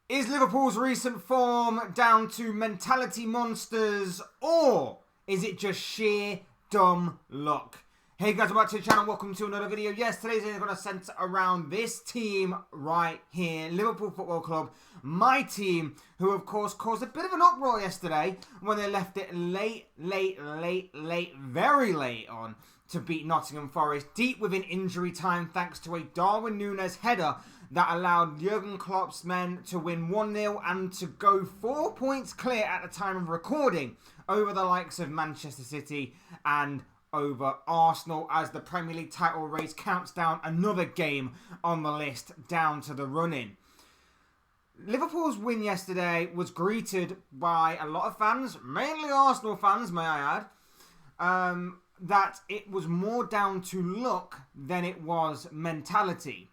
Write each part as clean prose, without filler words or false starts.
Is Liverpool's recent form down to mentality monsters, or is it just sheer dumb luck? Hey guys, welcome back to the channel. Welcome to another video. Yes, today's video is going to centre around this team right here, Liverpool Football Club. My team, who of course caused a bit of an uproar yesterday when they left it very late on to beat Nottingham Forest deep within injury time thanks to a Darwin Núñez header that allowed Jurgen Klopp's men to win 1-0 and to go 4 points clear at the time of recording over the likes of Manchester City and over Arsenal as the Premier League title race counts down another game on the list down to the run-in. Liverpool's win yesterday was greeted by a lot of fans, mainly Arsenal fans, may I add, that it was more down to luck than it was mentality.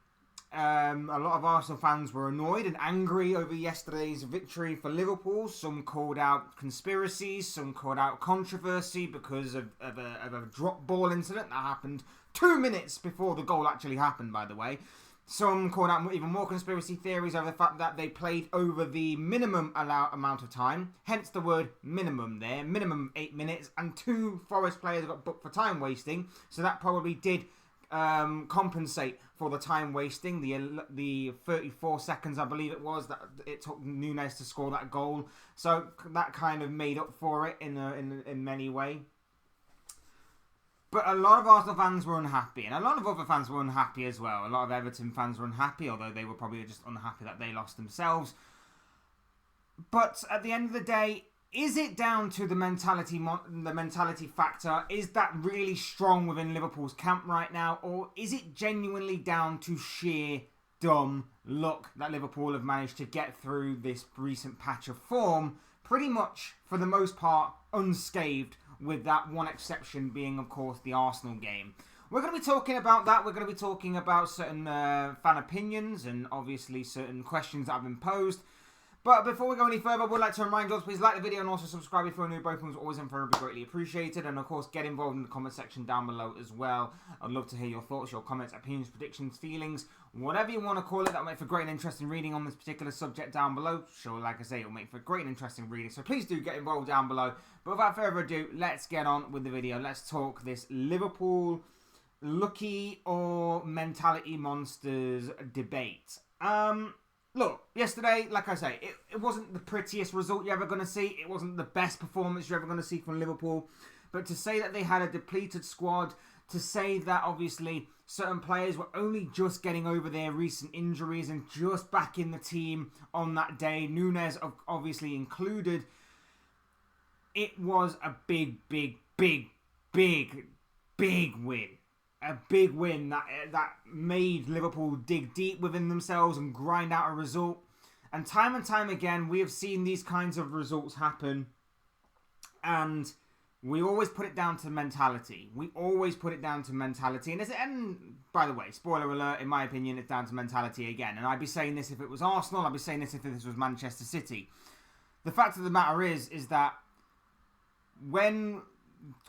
A lot of Arsenal fans were annoyed and angry over yesterday's victory for Liverpool. Some called out conspiracies, some called out controversy because of a drop ball incident that happened 2 minutes before the goal actually happened, by the way. Some called out even more conspiracy theories over the fact that they played over the minimum amount of time, hence the word minimum there, minimum 8 minutes, and 2 Forest players got booked for time wasting, so that probably did compensate for the time wasting, the 34 seconds I believe it was that it took Núñez to score that goal. So that kind of made up for it in many ways. But a lot of Arsenal fans were unhappy, and a lot of other fans were unhappy as well. A lot of Everton fans were unhappy, although they were probably just unhappy that they lost themselves. But at the end of the day, is it down to the mentality factor? Is that really strong within Liverpool's camp right now? Or is it genuinely down to sheer dumb luck that Liverpool have managed to get through this recent patch of form, pretty much, for the most part, unscathed, with that one exception being, of course, the Arsenal game? We're going to be talking about that. We're going to be talking about certain fan opinions and obviously certain questions that have been posed. But before we go any further, I would like to remind you, please like the video and also subscribe if you're new. Both ones always and forever be greatly appreciated. And of course, get involved in the comment section down below as well. I'd love to hear your thoughts, your comments, opinions, predictions, feelings, whatever you want to call it. That'll make for great and interesting reading on this particular subject down below. Sure, like I say, it'll make for great and interesting reading. So please do get involved down below. But without further ado, let's get on with the video. Let's talk this Liverpool lucky or mentality monsters debate. Look, yesterday, like I say, it wasn't the prettiest result you're ever going to see. It wasn't the best performance you're ever going to see from Liverpool. But to say that they had a depleted squad, to say that obviously certain players were only just getting over their recent injuries and just back in the team on that day, Núñez obviously included, it was a big win. A big win that made Liverpool dig deep within themselves and grind out a result. And time again, we have seen these kinds of results happen. And we always put it down to mentality. And by the way, spoiler alert, in my opinion, it's down to mentality again. And I'd be saying this if it was Arsenal. I'd be saying this if this was Manchester City. The fact of the matter is that when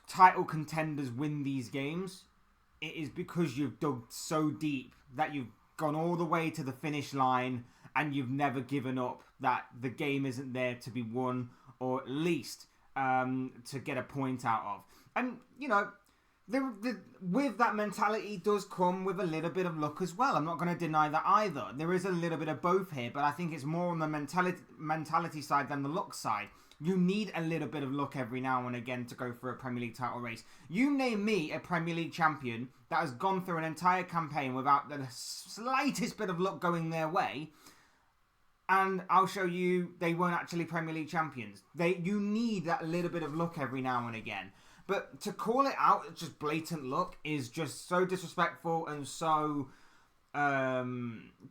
title contenders win these games, it is because you've dug so deep that you've gone all the way to the finish line and you've never given up, that the game isn't there to be won, or at least to get a point out of. And, you know, with that mentality does come with a little bit of luck as well. I'm not going to deny that either. There is a little bit of both here, but I think it's more on the mentality side than the luck side. You need a little bit of luck every now and again to go for a Premier League title race. You name me a Premier League champion that has gone through an entire campaign without the slightest bit of luck going their way, and I'll show you they weren't actually Premier League champions. You need that little bit of luck every now and again. But to call it out as just blatant luck is just so disrespectful and so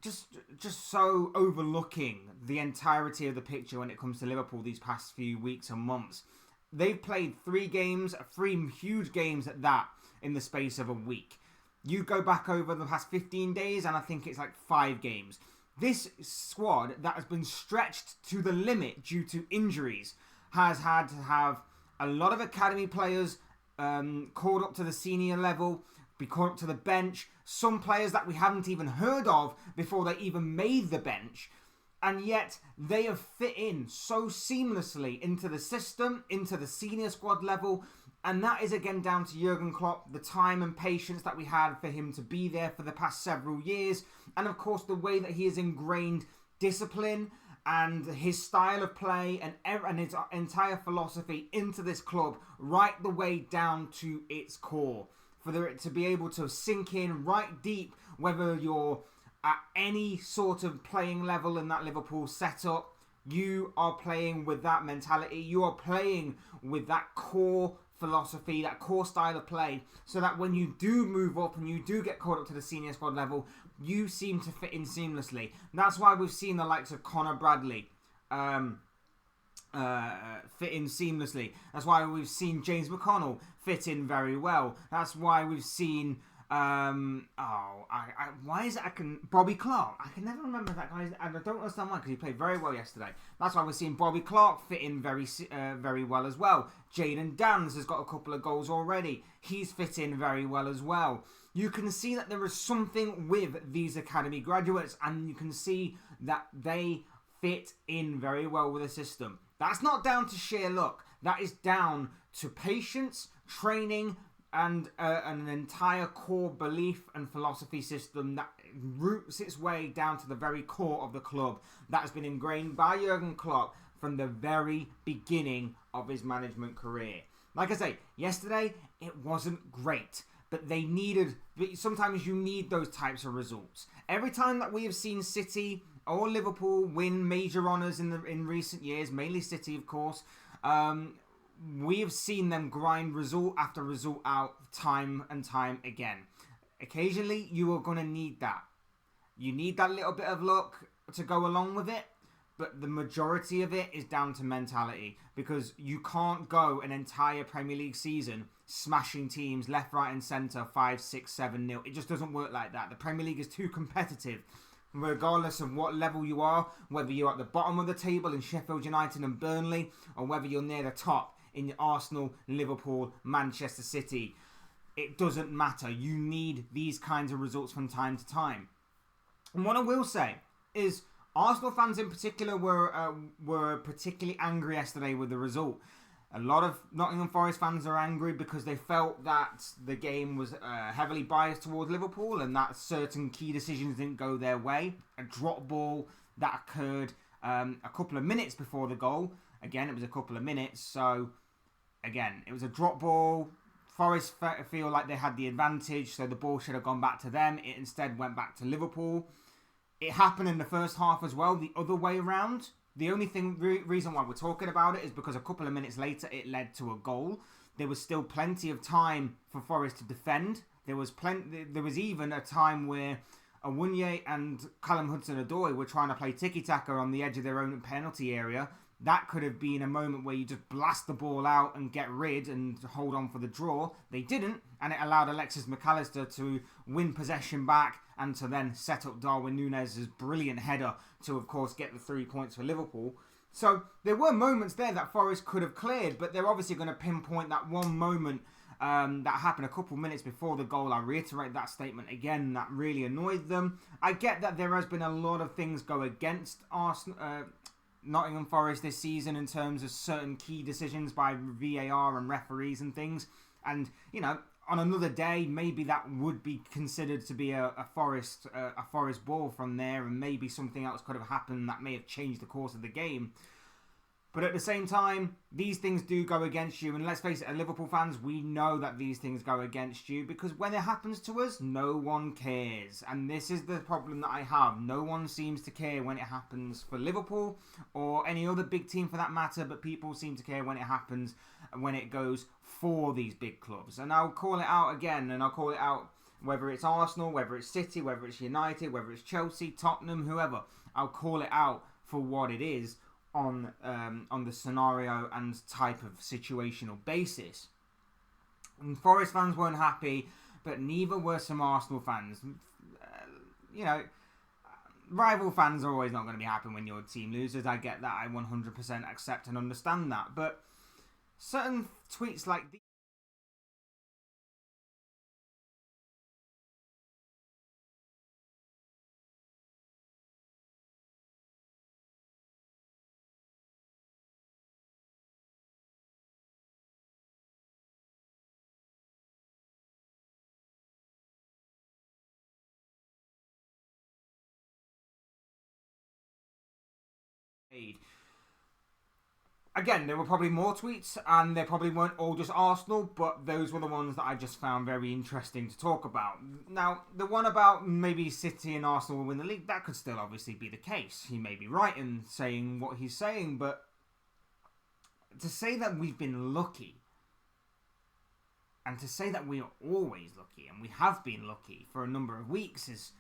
just so overlooking the entirety of the picture when it comes to Liverpool these past few weeks and months. They've played 3 games, 3 huge games at that, in the space of a week. You go back over the past 15 days and I think it's like 5 games. This squad that has been stretched to the limit due to injuries has had to have a lot of academy players called up to the senior level, be called up to the bench. Some players that we haven't even heard of before they even made the bench. and yet they have fit in so seamlessly into the system, into the senior squad level. And that is again down to Jurgen Klopp, the time and patience that we had for him to be there for the past several years. And of course, the way that he has ingrained discipline and his style of play and his entire philosophy into this club, right the way down to its core. For it to be able to sink in right deep, whether you're at any sort of playing level in that Liverpool setup, you are playing with that mentality. You are playing with that core philosophy, that core style of play, so that when you do move up and you do get caught up to the senior squad level, you seem to fit in seamlessly. That's why we've seen the likes of Connor Bradley fit in seamlessly. That's why we've seen James McConnell fit in very well. That's why we've seen Bobby Clark. I can never remember that guy, and I don't understand why, because he played very well yesterday. That's why we're seeing Bobby Clark fit in very well as well. Jayden Danns has got a couple of goals already. He's fit in very well as well. You can see that there is something with these academy graduates, and you can see that they fit in very well with the system. That's not down to sheer luck. That is down to patience, training, and an entire core belief and philosophy system that roots its way down to the very core of the club, that has been ingrained by Jurgen Klopp from the very beginning of his management career. Like I say, yesterday it wasn't great, but sometimes you need those types of results. Every time that we have seen City or Liverpool win major honours in recent years, mainly City of course, we have seen them grind result after result out time and time again. Occasionally, you are going to need that. You need that little bit of luck to go along with it, but the majority of it is down to mentality, because you can't go an entire Premier League season smashing teams left, right and centre 5, 6, 7-0. It just doesn't work like that. The Premier League is too competitive. Regardless of what level you are, whether you're at the bottom of the table in Sheffield United and Burnley, or whether you're near the top in Arsenal, Liverpool, Manchester City, it doesn't matter. You need these kinds of results from time to time. And what I will say is, Arsenal fans in particular were particularly angry yesterday with the result. A lot of Nottingham Forest fans are angry because they felt that the game was heavily biased towards Liverpool and that certain key decisions didn't go their way. A drop ball that occurred a couple of minutes before the goal. Again, it was a couple of minutes, so again, it was a drop ball. Forest feel like they had the advantage, so the ball should have gone back to them. It instead went back to Liverpool. It happened in the first half as well, the other way around. The only reason why we're talking about it is because a couple of minutes later it led to a goal. There was still plenty of time for Forest to defend. There was even a time where Awunye and Callum Hudson-Odoi were trying to play tiki-taka on the edge of their own penalty area. That could have been a moment where you just blast the ball out and get rid and hold on for the draw. They didn't, and it allowed Alexis McAllister to win possession back and to then set up Darwin Núñez's brilliant header to, of course, get the 3 points for Liverpool. So there were moments there that Forest could have cleared, but they're obviously going to pinpoint that one moment that happened a couple minutes before the goal. I reiterate that statement again, that really annoyed them. I get that there has been a lot of things go against Nottingham Forest this season in terms of certain key decisions by VAR and referees and things. And, you know, on another day, maybe that would be considered to be a Forest ball from there, and maybe something else could have happened that may have changed the course of the game. But at the same time, these things do go against you. And let's face it, as Liverpool fans, we know that these things go against you, because when it happens to us, no one cares. And this is the problem that I have. No one seems to care when it happens for Liverpool or any other big team for that matter, but people seem to care when it happens, when it goes for these big clubs. And I'll call it out again, and I'll call it out whether it's Arsenal, whether it's City, whether it's United, whether it's Chelsea, Tottenham, whoever. I'll call it out for what it is on the scenario and type of situational basis. And Forest fans weren't happy, but neither were some Arsenal fans. Rival fans are always not going to be happy when your team loses. I get that. I 100% accept and understand that. But certain tweets like these Again, there were probably more tweets, and they probably weren't all just Arsenal, but those were the ones that I just found very interesting to talk about. Now, the one about maybe City and Arsenal will win the league, that could still obviously be the case. He may be right in saying what he's saying, but to say that we've been lucky, and to say that we are always lucky, and we have been lucky for a number of weeks, is,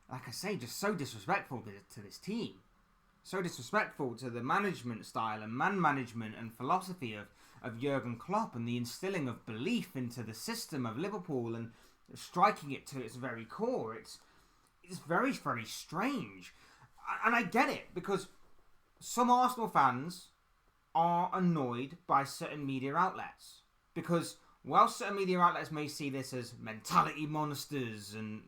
like I say, just so disrespectful to this team. So disrespectful to the management style and man management and philosophy of Jurgen Klopp, and the instilling of belief into the system of Liverpool and striking it to its very core. It's very, very strange. And I get it, because some Arsenal fans are annoyed by certain media outlets. Because while certain media outlets may see this as mentality monsters, and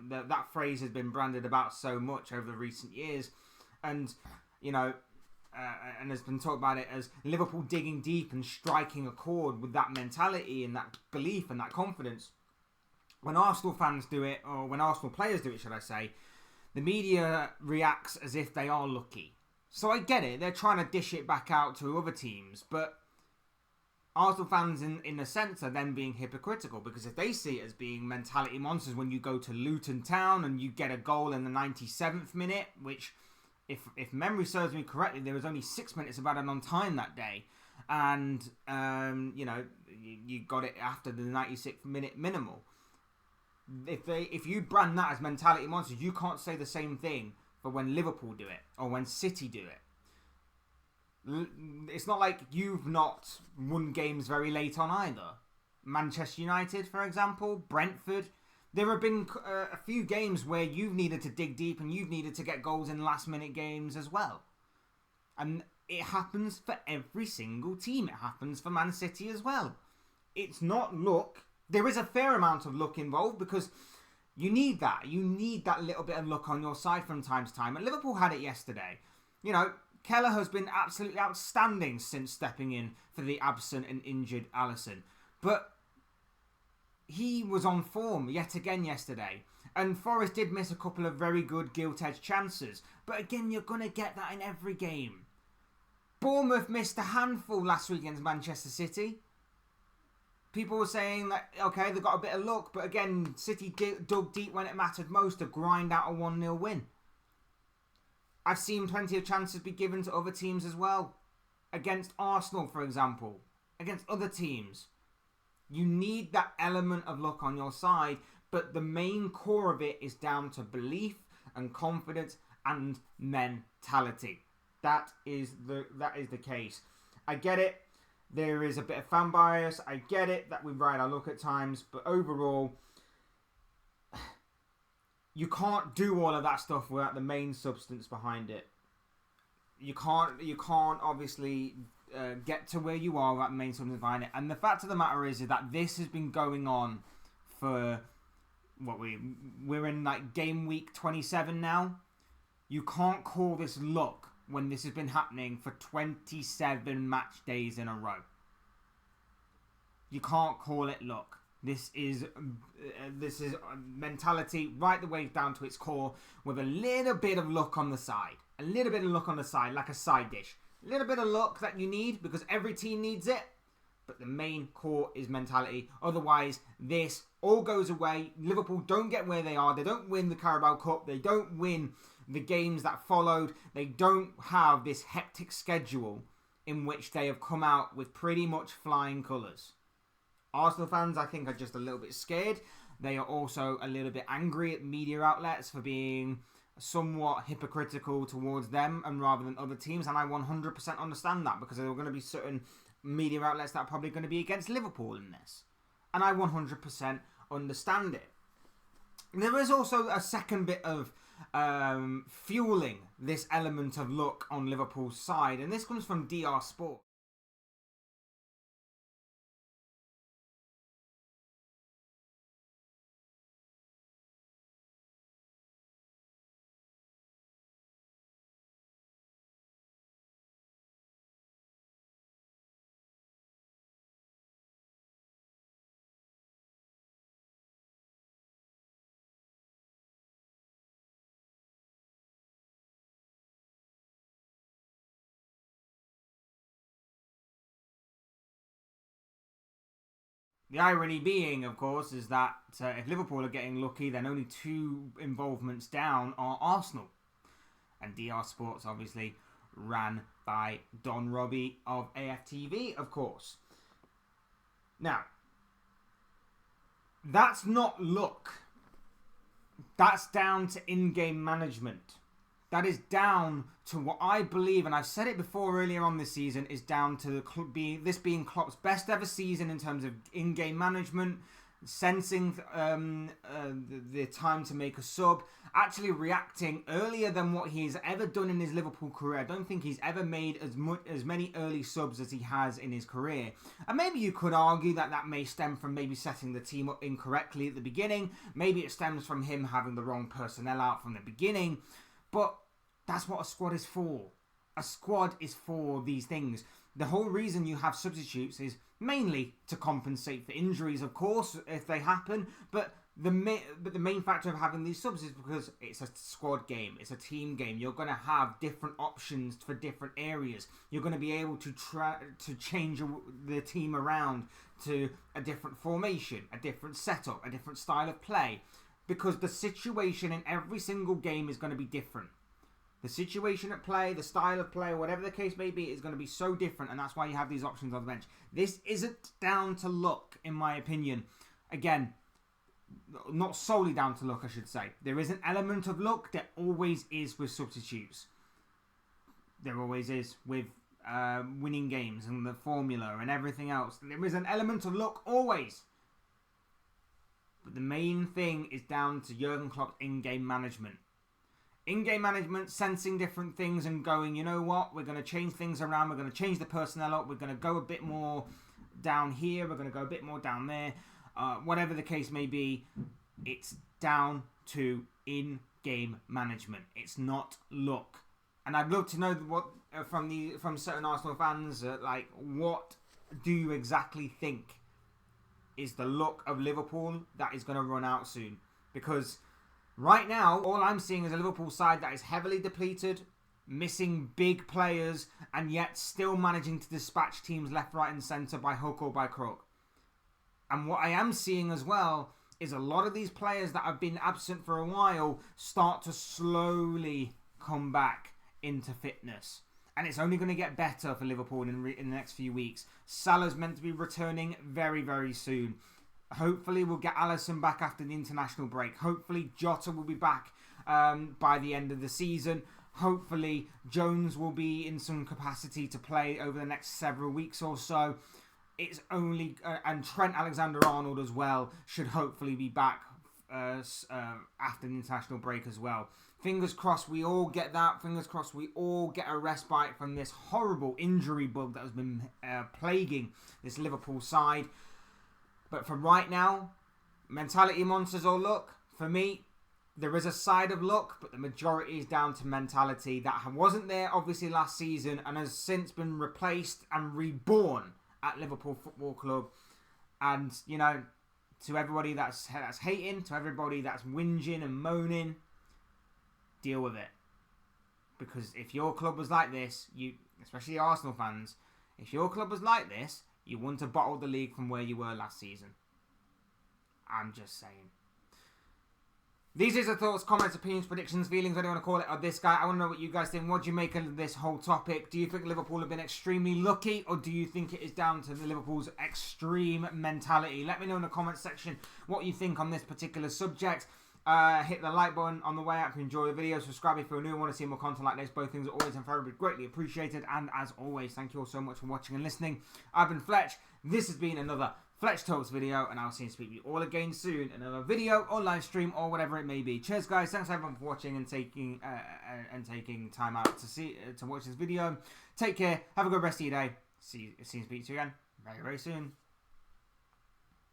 that phrase has been branded about so much over the recent years, and and has been talked about it as Liverpool digging deep and striking a chord with that mentality and that belief and that confidence. When Arsenal fans do it, or when Arsenal players do it, should I say, the media reacts as if they are lucky. So I get it; they're trying to dish it back out to other teams, but Arsenal fans, in a sense, are then being hypocritical, because if they see it as being mentality monsters when you go to Luton Town and you get a goal in the 97th minute, which, if memory serves me correctly, there was only 6 minutes of added on time that day, and you got it after the 96th minute minimal. If you brand that as mentality monsters, you can't say the same thing for when Liverpool do it or when City do it. It's not like you've not won games very late on either. Manchester United, for example, Brentford. There have been a few games where you've needed to dig deep and you've needed to get goals in last-minute games as well. And it happens for every single team. It happens for Man City as well. It's not luck. There is a fair amount of luck involved, because you need that. You need that little bit of luck on your side from time to time. And Liverpool had it yesterday. Keller has been absolutely outstanding since stepping in for the absent and injured Alisson. But he was on form yet again yesterday. And Forest did miss a couple of very good gilt-edged chances. But again, you're going to get that in every game. Bournemouth missed a handful last week against Manchester City. People were saying that, okay, they got a bit of luck. But again, City dug deep when it mattered most to grind out a 1-0 win. I've seen plenty of chances be given to other teams as well. Against Arsenal, for example. Against other teams. You need that element of luck on your side, but the main core of it is down to belief and confidence and mentality. That is the case. I get it. There is a bit of fan bias. I get it that we ride our luck at times, but overall, you can't do all of that stuff without the main substance behind it. You can't obviously get to where you are without the main substance behind it. And the fact of the matter is that this has been going on for we're in like game week 27 now. You can't call this luck when this has been happening for 27 match days in a row. You can't call it luck. This is mentality right the way down to its core, with a little bit of luck on the side. A little bit of luck on the side, like a side dish. A little bit of luck that you need, because every team needs it. But the main core is mentality. Otherwise, this all goes away. Liverpool don't get where they are. They don't win the Carabao Cup. They don't win the games that followed. They don't have this hectic schedule in which they have come out with pretty much flying colours. Arsenal fans, I think, are just a little bit scared. They are also a little bit angry at media outlets for being somewhat hypocritical towards them and rather than other teams. And I 100% understand that, because there are going to be certain media outlets that are probably going to be against Liverpool in this. And I 100% understand it. There is also a second bit of fueling this element of luck on Liverpool's side. And this comes from DR Sport. The irony being, of course, is that if Liverpool are getting lucky, then only 2 involvements down are Arsenal. And DR Sports, obviously, ran by Don Robbie of AFTV, of course. Now, that's not luck. That's down to in-game management. That is down to what I believe, and I've said it before earlier on this season, is down to this being Klopp's best ever season in terms of in-game management, sensing the time to make a sub, actually reacting earlier than what he's ever done in his Liverpool career. I don't think he's ever made as many early subs as he has in his career. And maybe you could argue that may stem from maybe setting the team up incorrectly at the beginning. Maybe it stems from him having the wrong personnel out from the beginning. But that's what a squad is for. A squad is for these things. The whole reason you have substitutes is mainly to compensate for injuries, of course, if they happen. But the main factor of having these subs is because it's a squad game. It's a team game. You're going to have different options for different areas. You're going to be able to change the team around to a different formation, a different setup, a different style of play. Because the situation in every single game is going to be different. The situation at play, the style of play, whatever the case may be, is going to be so different, and that's why you have these options on the bench. This isn't down to luck, in my opinion. Again, not solely down to luck, I should say. There is an element of luck. There always is with substitutes. There always is with winning games and the formula and everything else. There is an element of luck, always. But the main thing is down to Jurgen Klopp's in-game management. In-game management, sensing different things and going, you know what, we're going to change things around, we're going to change the personnel up, we're going to go a bit more down here, we're going to go a bit more down there. Whatever the case may be, it's down to in-game management. It's not luck. And I'd love to know what from certain Arsenal fans, what do you exactly think is the luck of Liverpool that is going to run out soon? Because right now, all I'm seeing is a Liverpool side that is heavily depleted, missing big players, and yet still managing to dispatch teams left, right and centre by hook or by crook. And what I am seeing as well is a lot of these players that have been absent for a while start to slowly come back into fitness. And it's only going to get better for Liverpool in the next few weeks. Salah's meant to be returning very, very soon. Hopefully we'll get Alisson back after the international break. Hopefully Jota will be back by the end of the season. Hopefully Jones will be in some capacity to play over the next several weeks or so. It's only and Trent Alexander-Arnold as well should hopefully be back after the international break as well. Fingers crossed we all get that. Fingers crossed we all get a respite from this horrible injury bug that has been plaguing this Liverpool side. But for right now, mentality monsters or luck, for me, there is a side of luck, but the majority is down to mentality that wasn't there obviously last season and has since been replaced and reborn at Liverpool Football Club. And, you know, to everybody that's hating, to everybody that's whinging and moaning, deal with it. Because if your club was like this, especially Arsenal fans, if your club was like this, you wouldn't have bottled the league from where you were last season. I'm just saying. These are the thoughts, comments, opinions, predictions, feelings, whatever you want to call it, of this guy. I want to know what you guys think. What do you make of this whole topic? Do you think Liverpool have been extremely lucky, or do you think it is down to Liverpool's extreme mentality? Let me know in the comments section what you think on this particular subject. Hit the like button on the way out if you enjoy the video. Subscribe if you're new and want to see more content like this. Both things are always and forever greatly appreciated. And as always, thank you all so much for watching and listening. I've been Fletch. This has been another Fletch Talks video, and I'll see you speak to you all again soon. Another video or live stream or whatever it may be. Cheers, guys. Thanks everyone for watching and taking time out to watch this video. Take care. Have a good rest of your day. See you. Speak to you again very, very soon.